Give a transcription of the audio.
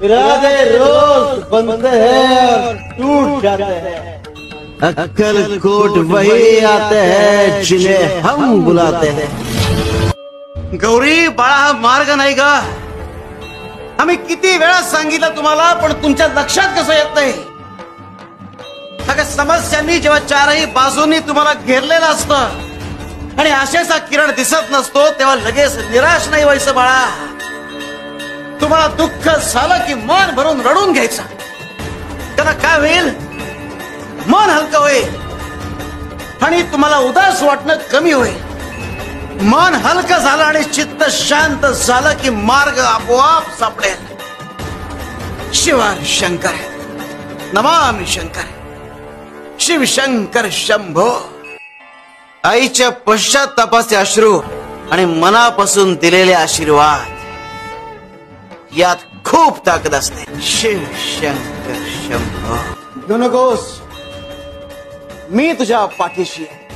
इरादे रोज बनते हैं और टूट जाते हैं। अक्कलकोट वही आते हैं जिन्हें हम बुलाते हैं। गौरी बाळा, हा मार्ग नाही ग। आम्ही किती वेळा सांगितलं तुम्हाला, पण तुमच्या लक्षात कसं येत नाही? अगं, समस्यांनी जेव्हा चारही बाजूंनी तुम्हाला घेरलेलं असतं आणि आशेचा किरण दिसत नसतो, तेव्हा लगेच निराश नाही व्हायचं बाळा। तुम्हाला दुःख झालं की मन भरून रडून घ्यायचं। त्यांना काय होईल? मन हलकं होईल आणि तुम्हाला उदास वाटणं कमी होईल। मन हलकं झालं आणि चित्त शांत झालं की मार्ग आपोआप सापडेल। शिवार शंकर, नमामि शंकर, शिव शंकर शंभो। आईच्या पश्चातापाचे अश्रू आणि मनापासून दिलेले आशीर्वाद यात खूप ताकद असते। शिव शंकर शंभो। नको नकोस, मी तुझ्या पाठीशी आहे।